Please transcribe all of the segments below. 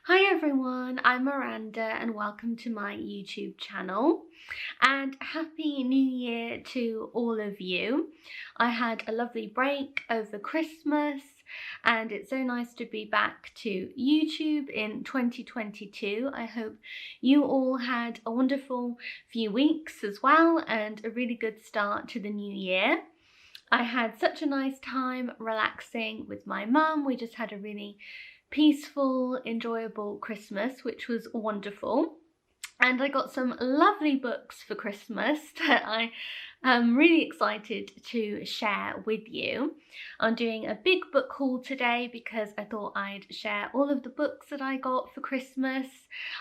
Hi everyone, I'm Miranda and welcome to my YouTube channel, and Happy New Year to all of you. I had a lovely break over Christmas and it's so nice to be back to YouTube in 2022. I hope you all had a wonderful few weeks as well and a really good start to the new year. I had such a nice time relaxing with my mum. We just had a really peaceful, enjoyable Christmas, which was wonderful. And I got some lovely books for Christmas that I am really excited to share with you. I'm doing a big book haul today because I thought I'd share all of the books that I got for Christmas.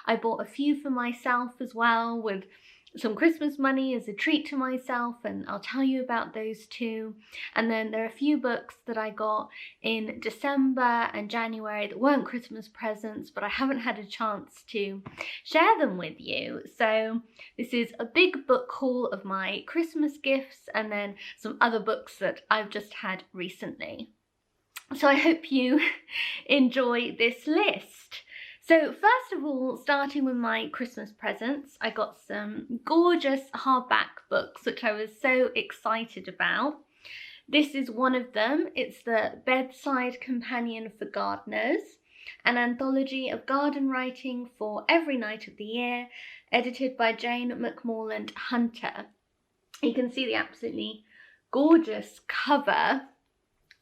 I bought a few for myself as well, with some Christmas money as a treat to myself, and I'll tell you about those too. And then there are a few books that I got in December and January that weren't Christmas presents, but I haven't had a chance to share them with you. So this is a big book haul of my Christmas gifts and then some other books that I've just had recently. So I hope you enjoy this list. So first of all, starting with my Christmas presents, I got some gorgeous hardback books, which I was so excited about. This is one of them. It's the Bedside Companion for Gardeners, an anthology of garden writing for every night of the year, edited by Jane McMorland Hunter. You can see the absolutely gorgeous cover.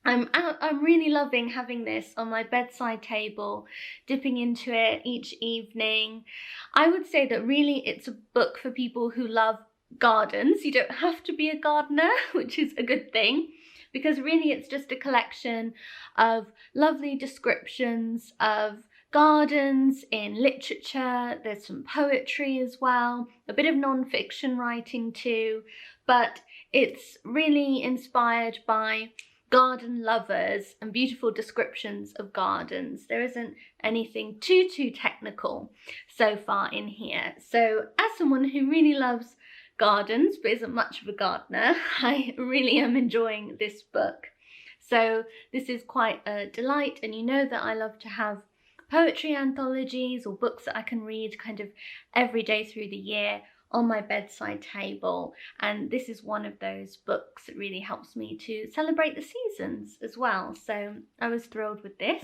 I'm really loving having this on my bedside table, dipping into it each evening. I would say that really it's a book for people who love gardens. You don't have to be a gardener, which is a good thing, because really it's just a collection of lovely descriptions of gardens in literature. There's some poetry as well, a bit of non-fiction writing too, but it's really inspired by garden lovers and beautiful descriptions of gardens. There isn't anything too technical so far in here. So as someone who really loves gardens but isn't much of a gardener, I really am enjoying this book. So this is quite a delight, and you know that I love to have poetry anthologies or books that I can read kind of every day through the year on my bedside table, and this is one of those books that really helps me to celebrate the seasons as well. So I was thrilled with this.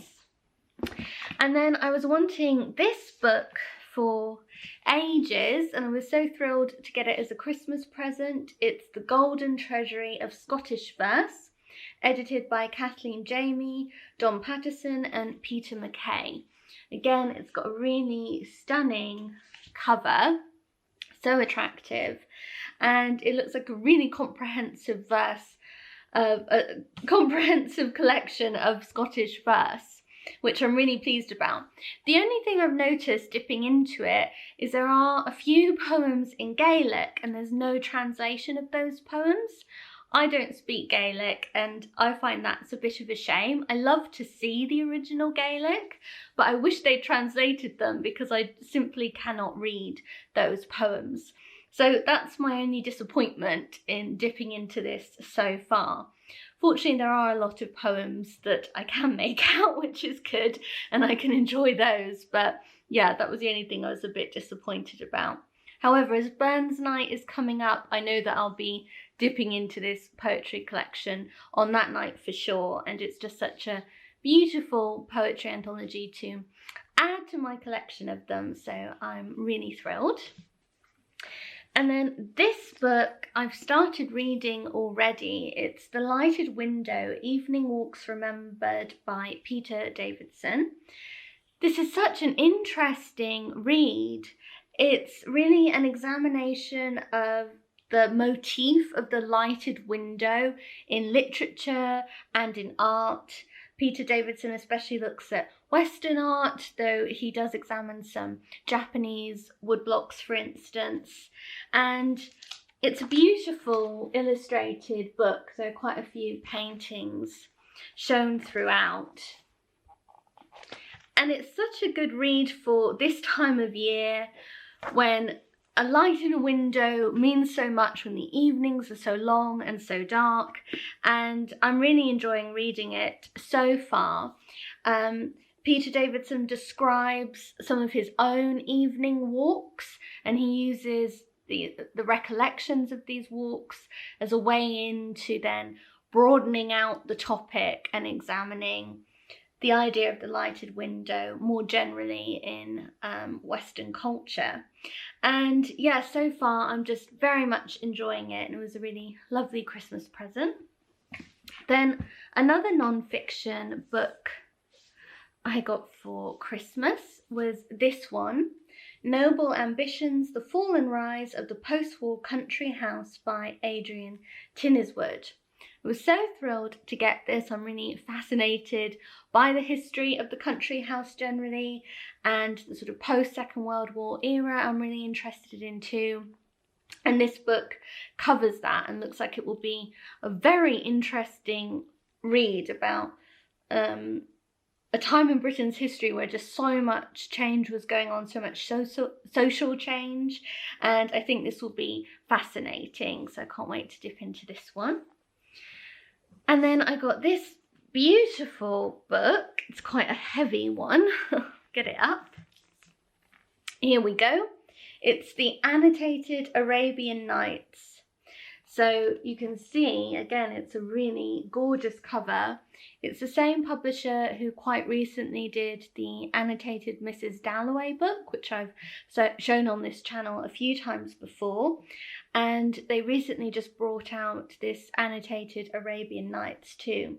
And then I was wanting this book for ages, and I was so thrilled to get it as a Christmas present. It's The Golden Treasury of Scottish Verse, edited by Kathleen Jamie, Don Patterson and Peter McKay. Again, it's got a really stunning cover, so attractive, and it looks like a really comprehensive comprehensive collection of Scottish verse, which I'm really pleased about. The only thing I've noticed dipping into it is there are a few poems in Gaelic and there's no translation of those poems. I don't speak Gaelic and I find that's a bit of a shame. I love to see the original Gaelic, but I wish they translated them because I simply cannot read those poems. So that's my only disappointment in dipping into this so far. Fortunately, there are a lot of poems that I can make out, which is good, and I can enjoy those. But yeah, that was the only thing I was a bit disappointed about. However, as Burns Night is coming up, I know that I'll be dipping into this poetry collection on that night for sure, and it's just such a beautiful poetry anthology to add to my collection of them, so I'm really thrilled. And then this book I've started reading already. It's The Lighted Window, Evening Walks Remembered by Peter Davidson. This is such an interesting read. It's really an examination of the motif of the lighted window in literature and in art. Peter Davidson especially looks at Western art, though he does examine some Japanese woodblocks, for instance. And it's a beautiful illustrated book. There are quite a few paintings shown throughout. And it's such a good read for this time of year when a light in a window means so much, when the evenings are so long and so dark, and I'm really enjoying reading it so far. Peter Davidson describes some of his own evening walks, and he uses the recollections of these walks as a way into then broadening out the topic and examining the idea of the lighted window more generally in Western culture. And yeah, so far I'm just very much enjoying it, and it was a really lovely Christmas present. Then another non-fiction book I got for Christmas was this one, Noble Ambitions, The Fall and Rise of the Post-War Country House by Ardian Tinniswood. I was so thrilled to get this. I'm really fascinated by the history of the country house generally, and the sort of post-Second World War era I'm really interested in too. And this book covers that and looks like it will be a very interesting read about a time in Britain's history where just so much change was going on, so much social change, and I think this will be fascinating, so I can't wait to dip into this one. And then I got this beautiful book. It's quite a heavy one. Get it up. Here we go. It's the Annotated Arabian Nights. So you can see, again, it's a really gorgeous cover. It's the same publisher who quite recently did the Annotated Mrs. Dalloway book, which I've shown on this channel a few times before. And they recently just brought out this Annotated Arabian Nights too.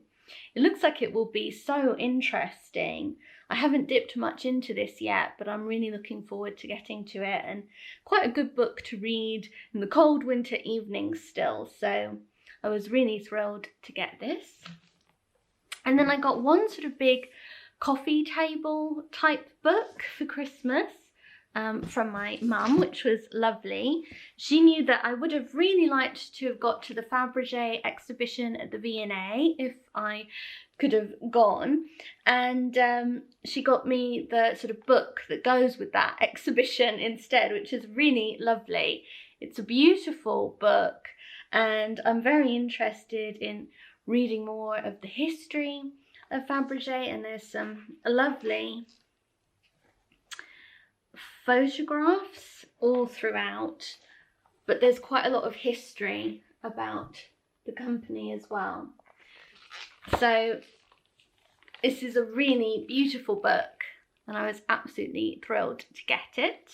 It looks like it will be so interesting. I haven't dipped much into this yet, but I'm really looking forward to getting to it, and quite a good book to read in the cold winter evenings still. So I was really thrilled to get this. And then I got one sort of big coffee table type book for Christmas. From my mum, which was lovely. She knew that I would have really liked to have got to the Fabergé exhibition at the V&A if I could have gone, and she got me the sort of book that goes with that exhibition instead, which is really lovely. It's a beautiful book, and I'm very interested in reading more of the history of Fabergé, and there's some lovely photographs all throughout, but there's quite a lot of history about the company as well. So this is a really beautiful book, and I was absolutely thrilled to get it.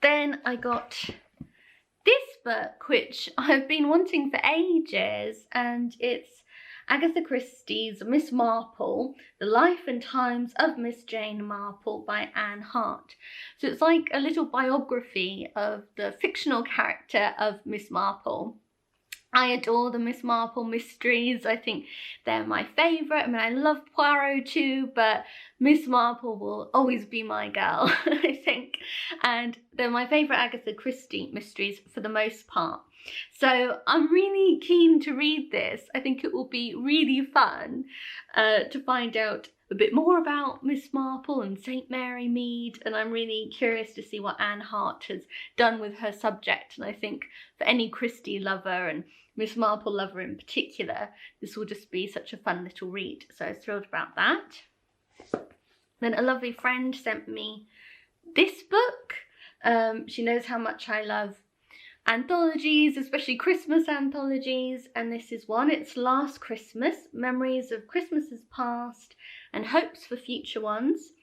Then I got this book, which I've been wanting for ages, and it's Agatha Christie's Miss Marple, The Life and Times of Miss Jane Marple by Anne Hart. So it's like a little biography of the fictional character of Miss Marple. I adore the Miss Marple mysteries. I think they're my favourite. I mean, I love Poirot too, but Miss Marple will always be my girl, I think. And they're my favourite Agatha Christie mysteries for the most part. So I'm really keen to read this. I think it will be really fun to find out a bit more about Miss Marple and St Mary Mead, and I'm really curious to see what Anne Hart has done with her subject. And I think for any Christie lover, and Miss Marple lover in particular, this will just be such a fun little read. So I was thrilled about that. Then a lovely friend sent me this book. She knows how much I love anthologies, especially Christmas anthologies, and this is one. It's Last Christmas, Memories of Christmases Past and Hopes for Future Ones,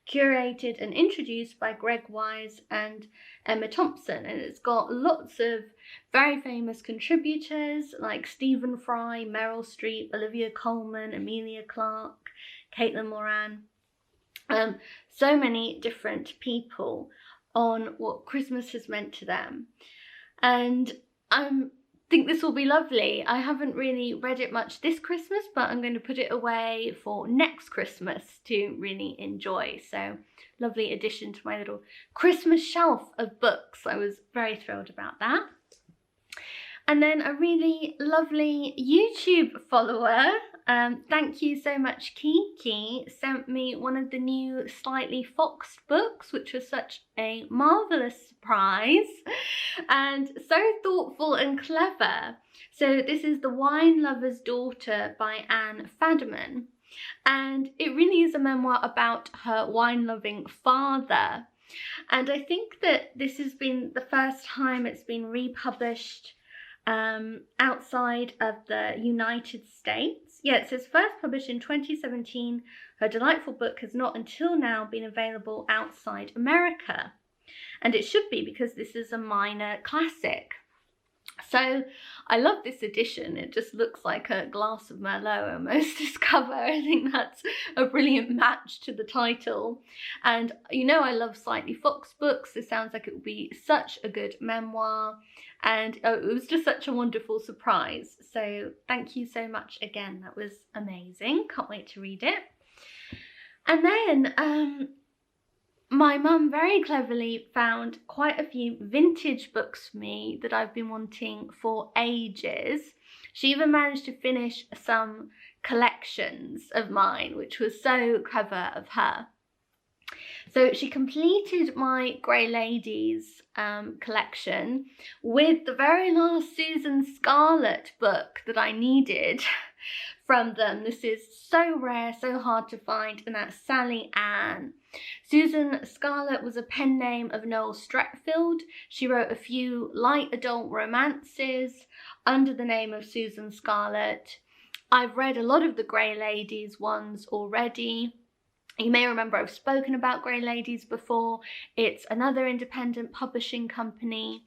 curated and introduced by Greg Wise and Emma Thompson, and it's got lots of very famous contributors like Stephen Fry, Meryl Streep, Olivia Colman, Emilia Clarke, Caitlin Moran, so many different people on what Christmas has meant to them. And I think this will be lovely. I haven't really read it much this Christmas, but I'm going to put it away for next Christmas to really enjoy. So lovely addition to my little Christmas shelf of books. I was very thrilled about that. And then a really lovely YouTube follower, thank you so much, Kiki, sent me one of the new Slightly Foxed books, which was such a marvellous surprise and so thoughtful and clever. So this is The Wine Lover's Daughter by Anne Fadiman. And it really is a memoir about her wine-loving father. And I think that this has been the first time it's been republished outside of the United States. Yeah, it says first published in 2017. Her delightful book has not until now been available outside America. And it should be, because this is a minor classic. So I love this edition. It just looks like a glass of Merlot almost, this cover. I think that's a brilliant match to the title. And you know I love Slightly Fox books. This sounds like it would be such a good memoir. And it was just such a wonderful surprise. So thank you so much again. That was amazing. Can't wait to read it. And then my mum very cleverly found quite a few vintage books for me that I've been wanting for ages. She even managed to finish some collections of mine, which was so clever of her. So she completed my Grey Ladies collection with the very last Susan Scarlett book that I needed from them. This is so rare, so hard to find, and that's Sally Ann. Susan Scarlett was a pen name of Noel Streatfeild. She wrote a few light adult romances under the name of Susan Scarlett. I've read a lot of the Grey Ladies ones already. You may remember I've spoken about Grey Ladies before. It's another independent publishing company,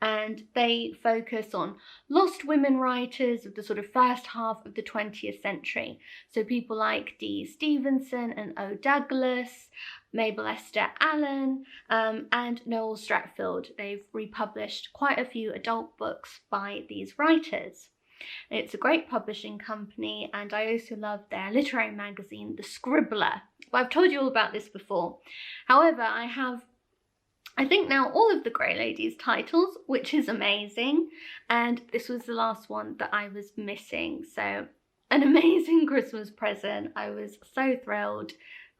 and they focus on lost women writers of the sort of first half of the 20th century. So people like Dee Stevenson and O. Douglas, Mabel Esther Allen, and Noel Streatfeild. They've republished quite a few adult books by these writers. It's a great publishing company, and I also love their literary magazine, The Scribbler. Well, I've told you all about this before. However, I think now all of the Grey Ladies titles, which is amazing, and this was the last one that I was missing. So an amazing Christmas present. I was so thrilled.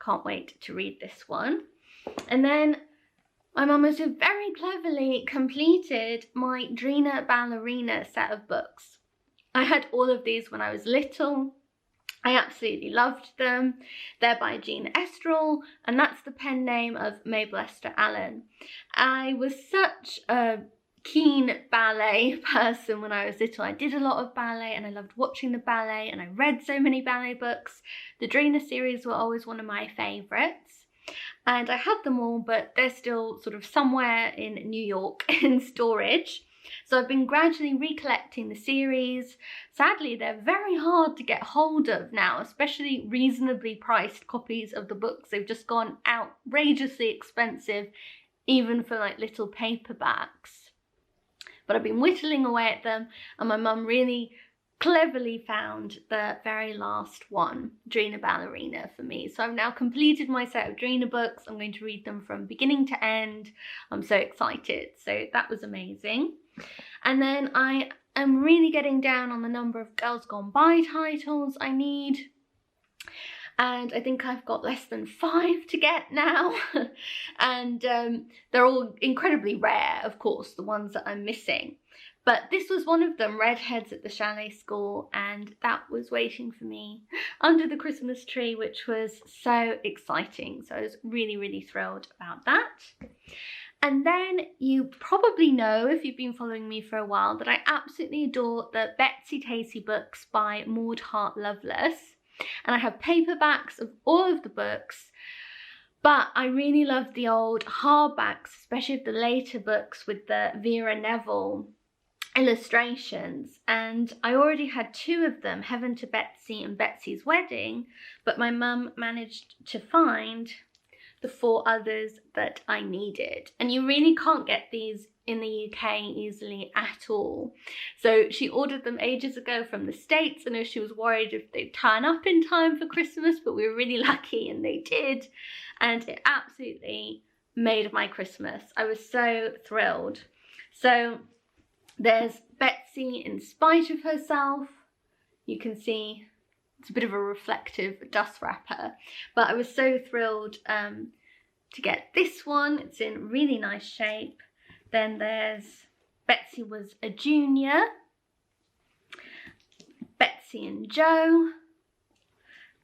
Can't wait to read this one. And then my mum also very cleverly completed my Drina Ballerina set of books. I had all of these when I was little. I absolutely loved them. They're by Jean Estrel, and that's the pen name of Mabel Esther Allen. I was such a keen ballet person when I was little. I did a lot of ballet, and I loved watching the ballet, and I read so many ballet books. The Drina series were always one of my favourites. And I had them all, but they're still sort of somewhere in New York in storage. So I've been gradually recollecting the series. Sadly, they're very hard to get hold of now, especially reasonably priced copies of the books. They've just gone outrageously expensive, even for like little paperbacks. But I've been whittling away at them, and my mum really cleverly found the very last one, Drina Ballerina, for me. So I've now completed my set of Drina books. I'm going to read them from beginning to end. I'm so excited. So that was amazing. And then I am really getting down on the number of Girls Gone By titles I need. And I think I've got less than 5 to get now. And they're all incredibly rare, of course, the ones that I'm missing. But this was one of them, Redheads at the Chalet School, and that was waiting for me under the Christmas tree, which was so exciting. So I was really, really thrilled about that. And then you probably know, if you've been following me for a while, that I absolutely adore the Betsy-Tacy books by Maud Hart Lovelace. And I have paperbacks of all of the books, but I really love the old hardbacks, especially of the later books with the Vera Neville illustrations. And I already had 2 of them, Heaven to Betsy and Betsy's Wedding, but my mum managed to find the 4 others that I needed. And you really can't get these in the UK easily at all. So she ordered them ages ago from the States. I know she was worried if they'd turn up in time for Christmas, but we were really lucky and they did. And it absolutely made my Christmas. I was so thrilled. So there's Betsy in spite of herself. You can see it's a bit of a reflective dust wrapper, but I was so thrilled to get this one. It's in really nice shape. Then there's Betsy Was a Junior, Betsy and Joe,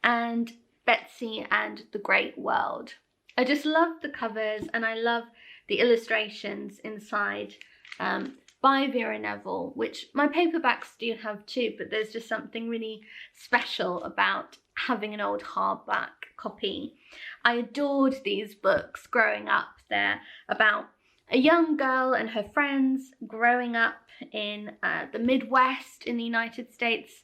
and Betsy and the Great World. I just love the covers, and I love the illustrations inside by Vera Neville, which my paperbacks do have too, but there's just something really special about having an old hardback copy. I adored these books growing up. They're about a young girl and her friends growing up in the Midwest in the United States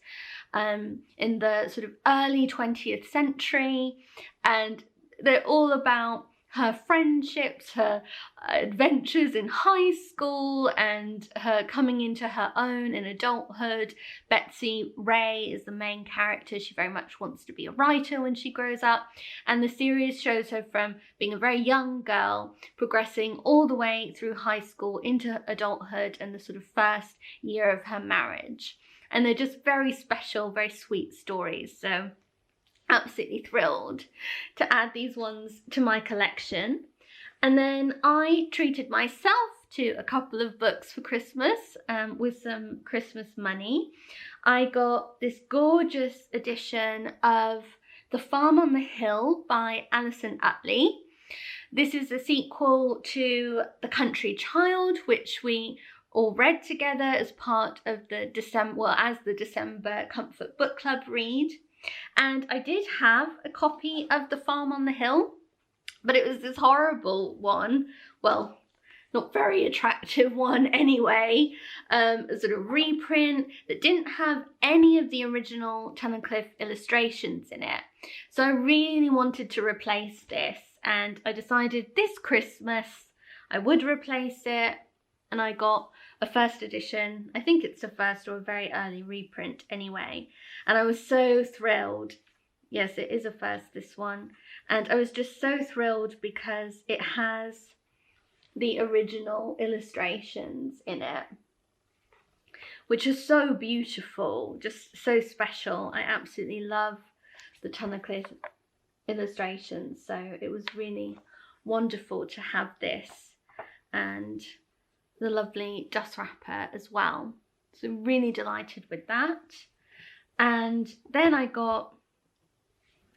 in the sort of early 20th century, and they're all about her friendships, her adventures in high school, and her coming into her own in adulthood. Betsy Ray is the main character. She very much wants to be a writer when she grows up, and the series shows her from being a very young girl progressing all the way through high school into adulthood and the sort of first year of her marriage. And they're just very special, very sweet stories. So absolutely thrilled to add these ones to my collection. And then I treated myself to a couple of books for Christmas with some Christmas money. I got this gorgeous edition of The Farm on the Hill by Alison Uttley. This is a sequel to The Country Child, which we all read together as part of the December Comfort Book Club read. And I did have a copy of The Farm on the Hill, but it was this horrible one, well, not very attractive one anyway, a sort of reprint that didn't have any of the original Tunnicliffe illustrations in it. So I really wanted to replace this, and I decided this Christmas I would replace it, and I got a first edition. I think it's a first or a very early reprint anyway. And I was so thrilled. Yes, it is a first, this one. And I was just so thrilled because it has the original illustrations in it, which are so beautiful, just so special. I absolutely love the Tunnicliffe illustrations. So it was really wonderful to have this, and the lovely dust wrapper as well. So really delighted with that. And then I got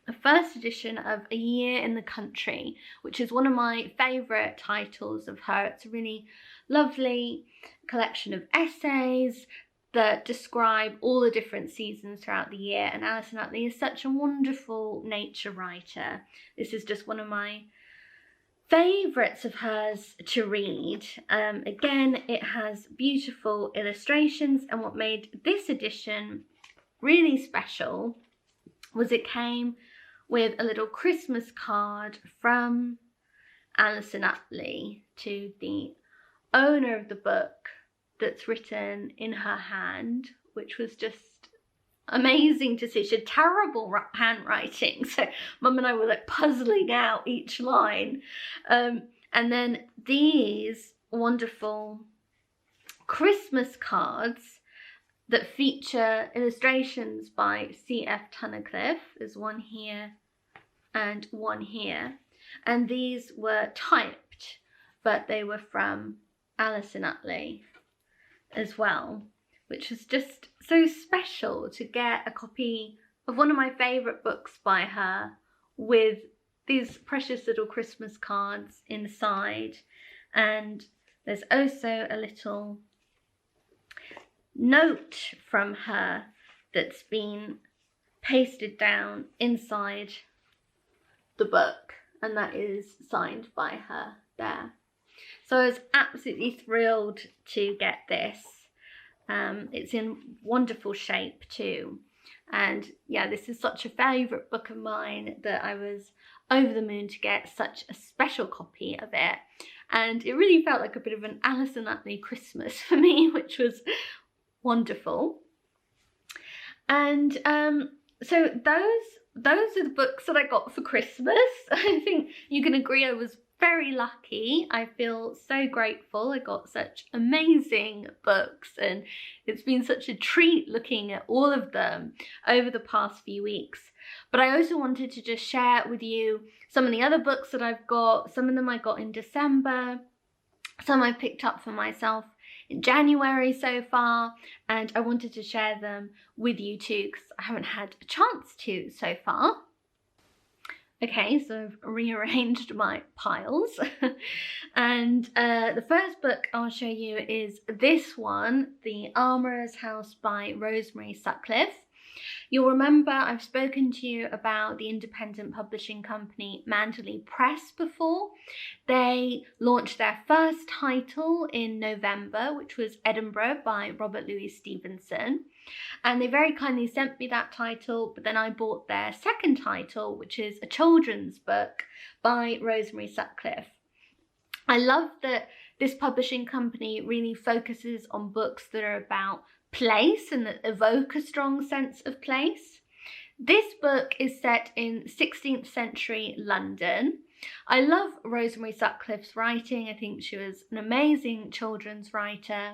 a first edition of A Year in the Country, which is one of my favourite titles of her. It's a really lovely collection of essays that describe all the different seasons throughout the year. And Alison Uttley is such a wonderful nature writer. This is just one of my favourites of hers to read. Again, it has beautiful illustrations, and what made this edition really special was it came with a little Christmas card from Alison Uttley to the owner of the book that's written in her hand, which was just amazing to see. She had terrible handwriting, so Mum and I were like puzzling out each line. And then these wonderful Christmas cards that feature illustrations by C.F. Tunnicliffe. There's one here and one here. And these were typed, but they were from Alison Uttley as well, which was just so special to get a copy of one of my favourite books by her with these precious little Christmas cards inside. And there's also a little note from her that's been pasted down inside the book, and that is signed by her there. So I was absolutely thrilled to get this. It's in wonderful shape too. And yeah, this is such a favourite book of mine that I was over the moon to get such a special copy of it. And it really felt like a bit of an Alison Uttley Christmas for me, which was wonderful. And so those are the books that I got for Christmas. I think you can agree I was very lucky. I feel so grateful. I got such amazing books, and it's been such a treat looking at all of them over the past few weeks. But I also wanted to just share with you some of the other books that I've got. Some of them I got in December, some I picked up for myself in January so far, and I wanted to share them with you too because I haven't had a chance to so far. Okay, so I've rearranged my piles. And the first book I'll show you is this one, The Armourer's House by Rosemary Sutcliffe. You'll remember I've spoken to you about the independent publishing company Mandalay Press before. They launched their first title in November, which was Edinburgh by Robert Louis Stevenson. And they very kindly sent me that title, but then I bought their second title, which is a children's book by Rosemary Sutcliffe. I love that this publishing company really focuses on books that are about place and that evoke a strong sense of place. This book is set in 16th century London. I love Rosemary Sutcliffe's writing. I think she was an amazing children's writer,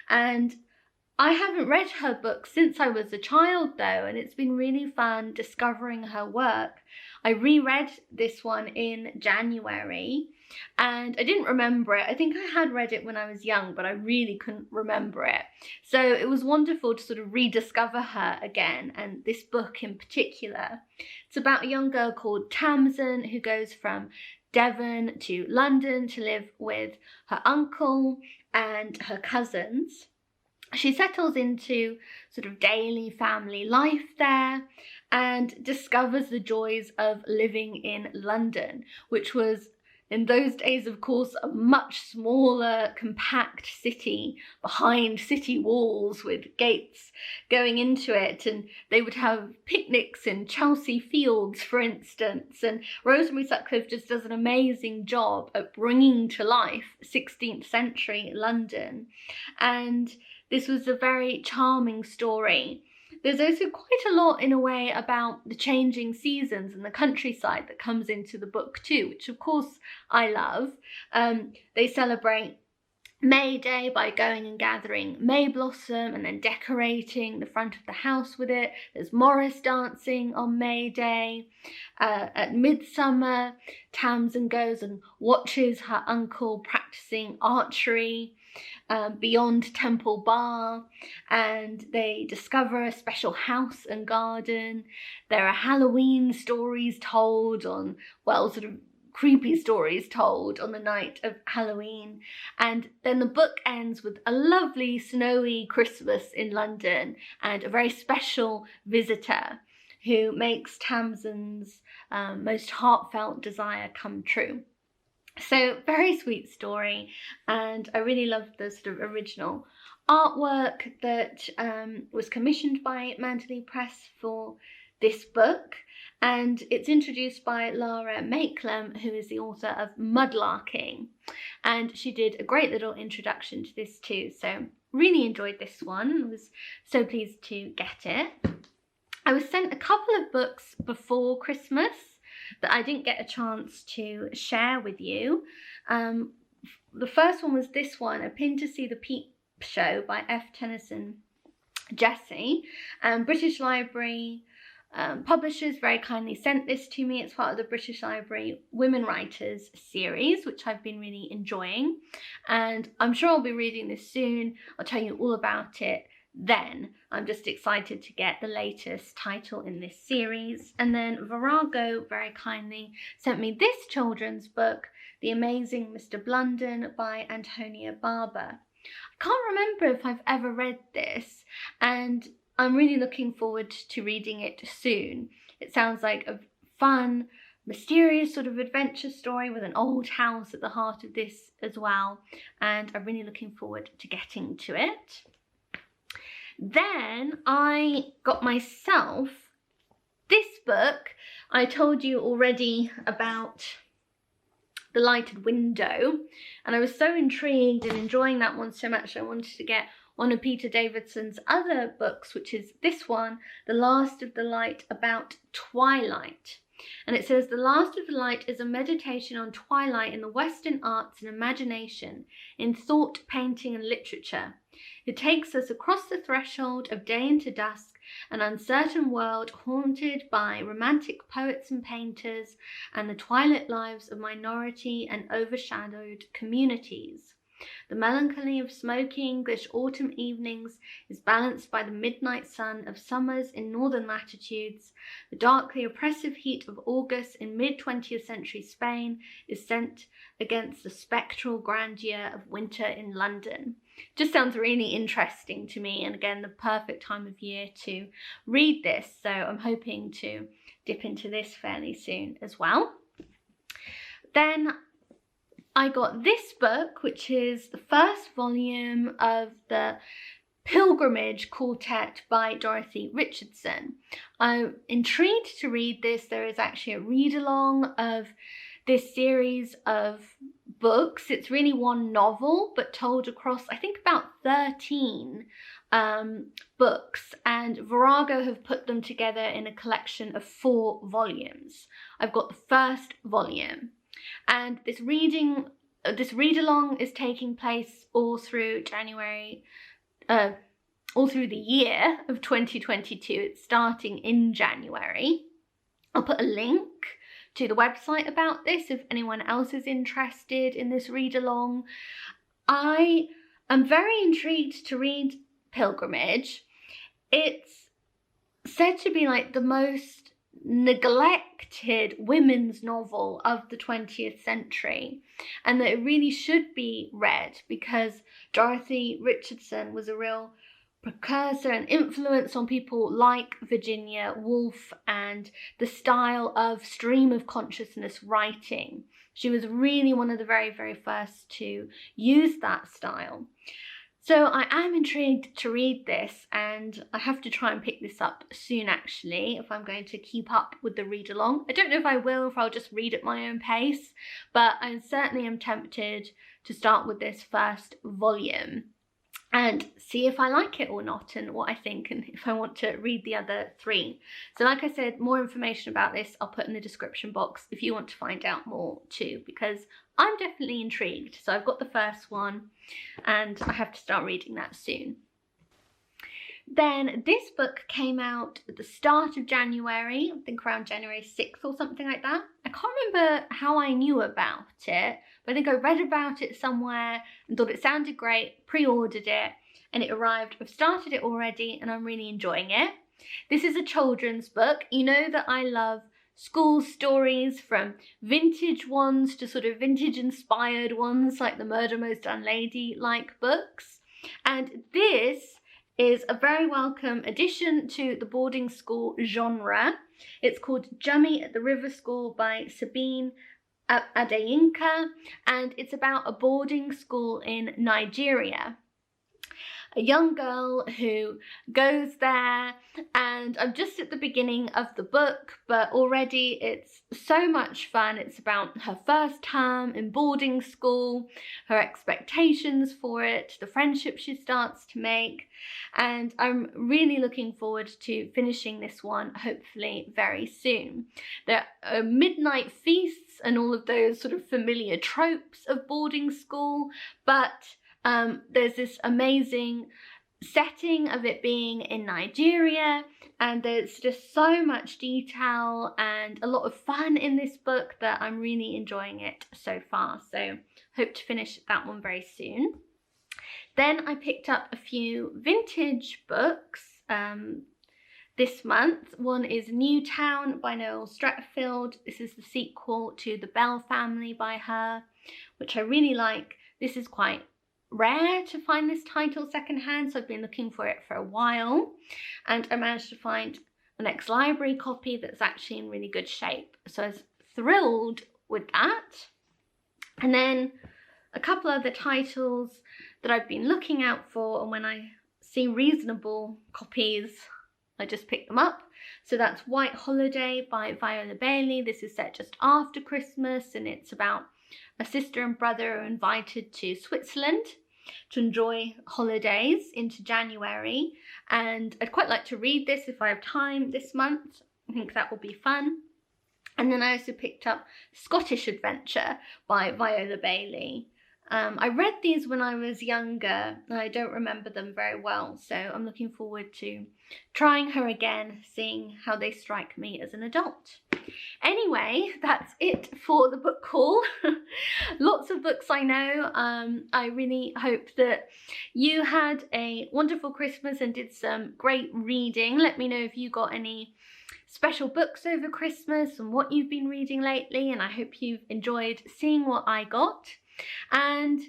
and I haven't read her book since I was a child though, and it's been really fun discovering her work. I reread this one in January and I didn't remember it. I think I had read it when I was young, but I really couldn't remember it. So it was wonderful to sort of rediscover her again, and this book in particular. It's about a young girl called Tamsin who goes from Devon to London to live with her uncle and her cousins. She settles into sort of daily family life there and discovers the joys of living in London, which was in those days, of course, a much smaller, compact city behind city walls with gates going into it. And they would have picnics in Chelsea Fields, for instance. And Rosemary Sutcliffe just does an amazing job at bringing to life 16th century London. And this was a very charming story. There's also quite a lot in a way about the changing seasons and the countryside that comes into the book too, which of course I love. They celebrate May Day by going and gathering May blossom and then decorating the front of the house with it. There's Morris dancing on May Day. At midsummer, Tamsin goes and watches her uncle practicing archery beyond Temple Bar, and they discover a special house and garden. There are Halloween stories told on, well, sort of creepy stories told on the night of Halloween. And then the book ends with a lovely snowy Christmas in London and a very special visitor who makes Tamsin's most heartfelt desire come true. So very sweet story, and I really love the sort of original artwork that was commissioned by Mandalay Press for this book, and it's introduced by Lara Makelem, who is the author of Mudlarking, and she did a great little introduction to this too. So really enjoyed this one. I was so pleased to get it. I was sent a couple of books before Christmas that I didn't get a chance to share with you. The first one was this one, A Pin to See the Peep Show by F. Tennyson Jesse. British Library publishers very kindly sent this to me. It's part of the British Library Women Writers series, which I've been really enjoying. And I'm sure I'll be reading this soon. I'll tell you all about it then. I'm just excited to get the latest title in this series. And then Virago very kindly sent me this children's book, The Amazing Mr. Blunden by Antonia Barber. I can't remember if I've ever read this, and I'm really looking forward to reading it soon. It sounds like a fun, mysterious sort of adventure story with an old house at the heart of this as well, and I'm really looking forward to getting to it. Then I got myself this book. I told you already about The Lighted Window, and I was so intrigued and enjoying that one so much I wanted to get one of Peter Davidson's other books, which is this one, The Last of the Light, about twilight. And it says, The Last of the Light is a meditation on twilight in the Western arts and imagination, in thought, painting and literature. It takes us across the threshold of day into dusk, an uncertain world haunted by romantic poets and painters and the twilight lives of minority and overshadowed communities. The melancholy of smoky English autumn evenings is balanced by the midnight sun of summers in northern latitudes. The darkly oppressive heat of August in mid-20th century Spain is sent against the spectral grandeur of winter in London. Just sounds really interesting to me, and again, the perfect time of year to read this, so I'm hoping to dip into this fairly soon as well. Then I got this book, which is the first volume of the Pilgrimage Quartet by Dorothy Richardson. I'm intrigued to read this. There is actually a read-along of this series of books. It's really one novel, but told across, I think, about 13 books, and Virago have put them together in a collection of 4 volumes. I've got the first volume, and this read-along is taking place all through all through the year of 2022. It's starting in January. I'll put a link to the website about this if anyone else is interested in this read-along. I am very intrigued to read Pilgrimage. It's said to be like the most neglected women's novel of the 20th century, and that it really should be read because Dorothy Richardson was a real precursor and influence on people like Virginia Woolf and the style of stream of consciousness writing. She was really one of the very, very first to use that style. So I am intrigued to read this, and I have to try and pick this up soon actually if I'm going to keep up with the read along. I don't know if I will, or if I'll just read at my own pace, but I certainly am tempted to start with this first volume and see if I like it or not, and what I think, and if I want to read the other 3. So like I said, more information about this I'll put in the description box if you want to find out more too, because I'm definitely intrigued. So I've got the first one and I have to start reading that soon. Then this book came out at the start of January, I think around January 6th or something like that. I can't remember how I knew about it, but I think I read about it somewhere and thought it sounded great, pre-ordered it, and it arrived. I've started it already and I'm really enjoying it. This is a children's book. You know that I love school stories, from vintage ones to sort of vintage inspired ones like the Murder Most Unlady like books. And this is a very welcome addition to the boarding school genre. It's called Jummy at the River School by Sabine Adeyinka, and it's about a boarding school in Nigeria. A young girl who goes there, and I'm just at the beginning of the book, but already it's so much fun. It's about her first term in boarding school, her expectations for it, the friendships she starts to make, and I'm really looking forward to finishing this one, hopefully very soon. There are midnight feasts and all of those sort of familiar tropes of boarding school, but there's this amazing setting of it being in Nigeria, and there's just so much detail and a lot of fun in this book that I'm really enjoying it so far. So hope to finish that one very soon. Then I picked up a few vintage books this month. One is Newtown by Noel Stratfield. This is the sequel to The Bell Family by her, which I really like. This is quite rare to find this title secondhand, so I've been looking for it for a while, and I managed to find an ex-library copy that's actually in really good shape, so I was thrilled with that. And then a couple other titles that I've been looking out for, and when I see reasonable copies I just pick them up. So that's White Holiday by Viola Bailey. This is set just after Christmas, and it's about a sister and brother are invited to Switzerland to enjoy holidays into January, and I'd quite like to read this if I have time this month. I think that will be fun. And then I also picked up Scottish Adventure by Viola Bailey. I read these when I was younger and I don't remember them very well, so I'm looking forward to trying her again, seeing how they strike me as an adult. Anyway, that's it for the book haul. Lots of books, I know. I really hope that you had a wonderful Christmas and did some great reading. Let me know if you got any special books over Christmas and what you've been reading lately, and I hope you've enjoyed seeing what I got. And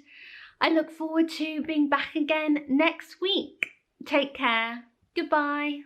I look forward to being back again next week. Take care. Goodbye.